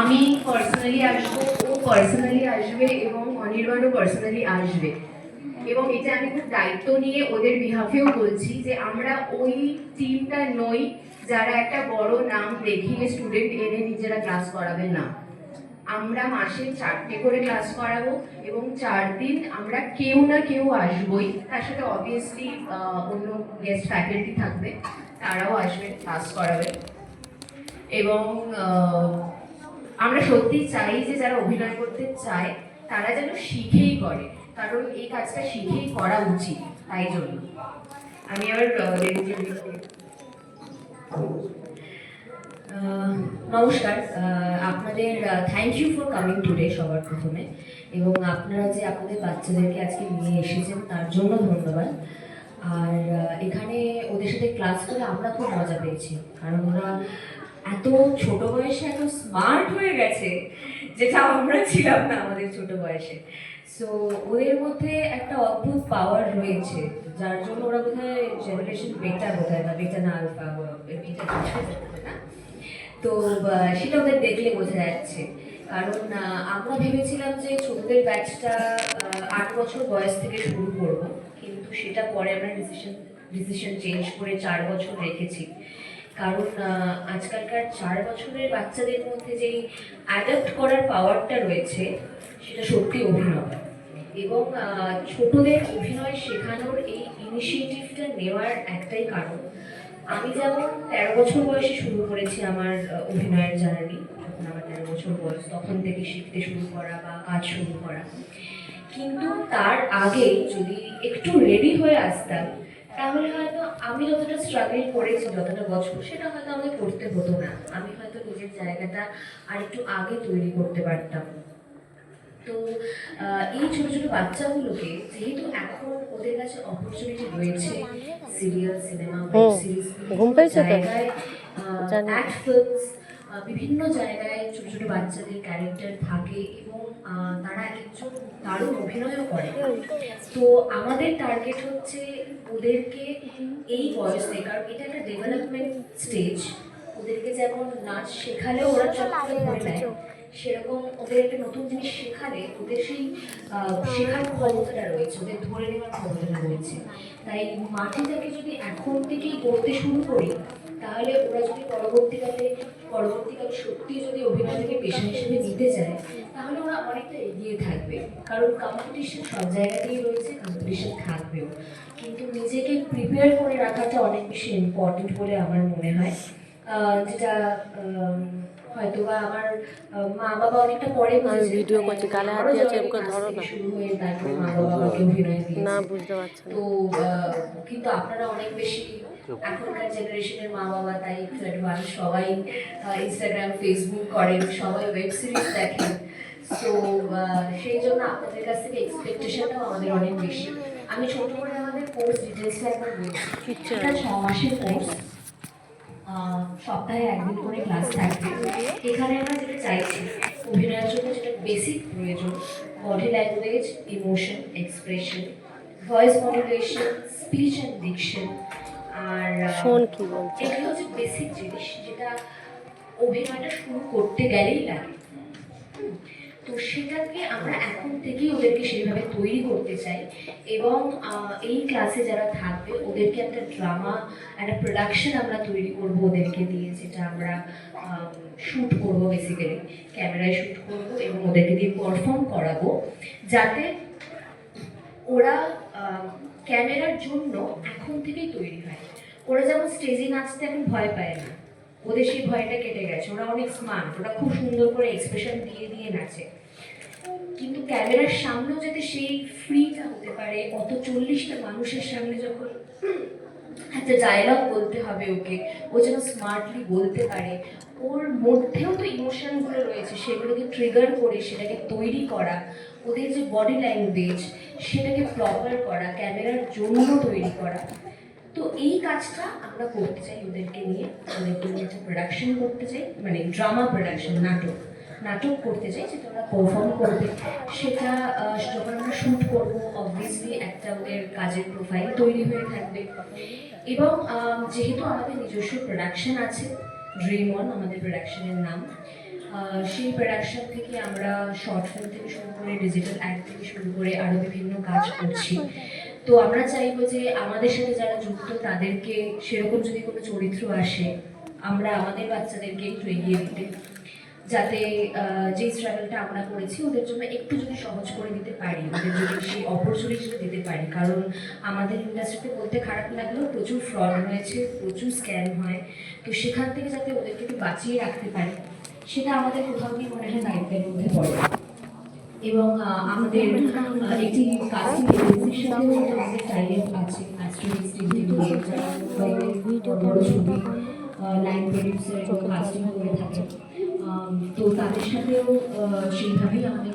আমি পার্সোনালি আসবো, ও পার্সোনালি আসবে এবং অনির্বাণও পার্সোনালি আসবে। এবং এটা আমি খুব দায়িত্ব নিয়ে ওদের বিহাফেও বলছি যে আমরা ওই টিমটা নই যারা একটা বড় নাম দেখিয়ে স্টুডেন্ট এনে নিজেরা ক্লাস করাবে না। আমরা মাসে 4টে করে ক্লাস করাবো এবং 4 দিন আমরা কেউ না কেউ আসবোই, তার সাথে অবভিয়াসলি অন্য গেস্ট ফ্যাকাল্টি থাকবে, তারাও আসবে ক্লাস করাবে। এবং আমরা সত্যি চাই যে যারা অভিনয় করতে চায় তারা যেন শিখেই করে, কারণ এই কাজটা শিখেই করা উচিত। তাই জন্য আমি আবার নমস্কার, আপনাদের thank you for coming today সবার প্রথমে, এবং আপনারা যে আপনাদের বাচ্চাদেরকে আজকে নিয়ে এসেছেন তার জন্য ধন্যবাদ। আর এখানে ওদের সাথে ক্লাস করে আমরা খুব মজা পেয়েছি, কারণ ওরা এত ছোট বয়সে এত স্মার্ট হয়ে গেছে, যেটা আমরা ছিলাম না আমাদের ছোট বয়সে। সো ওদের মধ্যে একটা অদ্ভুত পাওয়ার রয়েছে, যার জন্য ওরা বোধহয় জেনারেশন বেটা, বোধহয় বা বেটা না আলফা, বেটা না। তো সেটা ওদের দেখলে বোঝা যাচ্ছে, কারণ আমরা ভেবেছিলাম যে ছোটদের ব্যাচটা 8 বছর বয়স থেকে শুরু করব, কিন্তু সেটা পরে আমরা ডিসিশন চেঞ্জ করে 4 বছর রেখেছি। কারণ আজকালকার 4 বছরের বাচ্চাদের মধ্যে যেই অ্যাডাপ্ট করার পাওয়ারটা রয়েছে সেটা সত্যি অভিনব। এবং ছোটদের অভিনয় শেখানোর এই ইনিশিয়েটিভটা নেওয়ার একটাই কারণ, আমি যেমন 13 বছর বয়সে শুরু করেছি আমার অভিনয়ের জার্নি, যখন আমার 13 বছর বয়স তখন থেকে শিখতে শুরু করা বা কাজ শুরু করা, কিন্তু তার আগে যদি একটু রেডি হয়ে আসতাম তাহলে হয়তো আমি যতটা স্ট্রাগল করেছি যতটা বছর, সেটা হয়তো আমাকে করতে হতো না। আমি হয়তো নিজের জায়গাটা আর একটু আগে তৈরি করতে পারতাম। তো এই ছোট ছোট বাচ্চাগুলোকে যেহেতু এখন ওদের কাছে অপরচুনিটি রয়েছে, সিরিয়াল, সিনেমা, ওয়েব সিরিজ, জায়গায় অ্যাড ফিল্মস, বিভিন্ন জায়গায় ছোট ছোট বাচ্চাদের ক্যারেক্টার থাকে এবং তারা একজন দারুণ অভিনয়ও করে। তো আমাদের টার্গেট হচ্ছে ওদেরকে এই বয়সে, কারণ এটা একটা ডেভেলপমেন্ট স্টেজ, ওদেরকে যেমন নাচ শেখালেও ওরা চট করে ধরে নেয়, সেরকম ওদের একটা নতুন জিনিস শেখালে ওদের সেই শেখার ক্ষমতাটা রয়েছে, ওদের ধরে নেওয়ার ক্ষমতাটা রয়েছে। তাই মাটিটাকে যদি এখন থেকেই করতে শুরু করি, তাহলে ওরা যদি পরবর্তীকালে সত্যি যদি অভিনয়টাকে পেশা হিসেবে নিতে চায়, তাহলে ওরা অনেকটা এগিয়ে থাকবে। কারণ কম্পিটিশন সব জায়গাতেই রয়েছে, কম্পিটিশন থাকবেও, কিন্তু নিজেকে প্রিপেয়ার করে রাখাটা অনেক বেশি ইম্পর্টেন্ট বলে আমার মনে হয়। যেটা হয়তো বা আমার মা বাবা অনেকটা পরে ভিডিও করছি, গালে হাত দিয়ে আছে, এমন ধরো না, শুরু হয়ে তারপরে মা বাবা আমাকে অভিনয় দিয়েছে না, বুঝতে পারছেন। তো কিন্তু আপনারা অনেক বেশি এখনকার জেনারেশনের মা বাবা, তাই একটু অ্যাডভান্স, সবাই ইনস্টাগ্রাম, ফেসবুক করেন, সবাই ওয়েব সিরিজ দেখেন। তো সেই জন্য আপনাদের কাছ থেকে এক্সপেকটেশনটাও আমাদের অনেক বেশি। আমি ছোট করে আমাদের কোর্স ডিটেলসটা একবার বলছি। এটা 6 মাসের কোর্স, সপ্তাহে 1 দিন করে ক্লাস থাকবে। এখানে আমরা যেটা চাইছি, অভিনয়ের জন্য যেটা বেসিক প্রয়োজন, body language, emotion, expression, voice modulation, speech and diction, আর এগুলো হচ্ছে বেসিক জিনিস যেটা অভিনয়টা শুরু করতে গেলেই লাগে। তো সেটাকে আমরা এখন থেকেই ওদেরকে সেইভাবে তৈরি করতে চাই। এবং এই ক্লাসে যারা থাকবে ওদেরকে একটা ড্রামা, একটা প্রোডাকশন আমরা তৈরি করব ওদেরকে দিয়ে, যেটা আমরা শ্যুট করব, বেসিক্যালি ক্যামেরায় শ্যুট করব এবং ওদেরকে দিয়ে পারফর্ম করাবো, যাতে ওরা ক্যামেরার জন্য এখন থেকেই তৈরি হয়। ওরা যেমন স্টেজে নাচতে এখন ভয় পায় না, ওদের সেই ভয়টা কেটে গেছে, ওরা অনেক স্মার্ট, ওরা খুব সুন্দর করে এক্সপ্রেশন দিয়ে দিয়ে নাচে। কিন্তু ক্যামেরার সামনেও যাতে সেই ফ্রিটা হতে পারে, অত 40টা মানুষের সামনে যখন একটা ডায়লগ বলতে হবে ওকে, ও যেন স্মার্টলি বলতে পারে, ওর মধ্যেও তো ইমোশনগুলো রয়েছে, সেগুলোকে ট্রিগার করে সেটাকে তৈরি করা, ওদের যে বডি ল্যাঙ্গুয়েজ সেটাকে প্রপার করা, ক্যামেরার জন্য তৈরি করা। তো এই কাজটা আমরা করতে চাই ওদেরকে নিয়ে একটা প্রোডাকশন করতে চাই, মানে ড্রামা প্রোডাকশন, নাটক করতে চাই, যেটা ওরা পারফর্ম করবে। সেটা যখন আমরা শ্যুট করবো, অবভিয়াসলি একটা ওদের কাজের প্রোফাইল তৈরি হয়ে থাকবে। এবং যেহেতু আমাদের নিজস্ব প্রোডাকশন আছে, ড্রিম অন আমাদের প্রোডাকশনের নাম, সেই প্রোডাকশন থেকে আমরা শর্ট ফিল্ম থেকে শুরু করে ডিজিটাল অ্যাড থেকে শুরু করে আরও বিভিন্ন কাজ করছি। তো আমরা চাইবো যে আমাদের সাথে যারা যুক্ত তাদেরকে সেরকম যদি কোনো চরিত্র আসে, আমরা আমাদের বাচ্চাদেরকে একটু এগিয়ে দিতে, যাতে যে স্ট্রাগলটা আমরা করেছি ওদের জন্য একটু যদি সহজ করে দিতে পারি, ওদের যদি সেই অপরচুনিটিটা দিতে পারি। কারণ আমাদের ইন্ডাস্ট্রিতে বলতে খারাপ লাগলেও প্রচুর ফ্রড হয়েছে, প্রচুর স্ক্যাম হয়। তো সেখান থেকে যাতে ওদেরকে একটু বাঁচিয়ে রাখতে পারি, সেটা আমাদের কোথাও গিয়ে মনে হয় দায়িত্বের মধ্যে পড়ে। এবং আমাদের একটি কাস্টিং এজেন্সির সাথেও আমাদের টাইপ আছে, অ্যাস্ট্রোনিক্স টিভি, যারা বড় ছবি লাইন প্রডিউসার এবং কাস্টিং করে থাকে। তো তাদের সাথেও সেইভাবেই আমাদের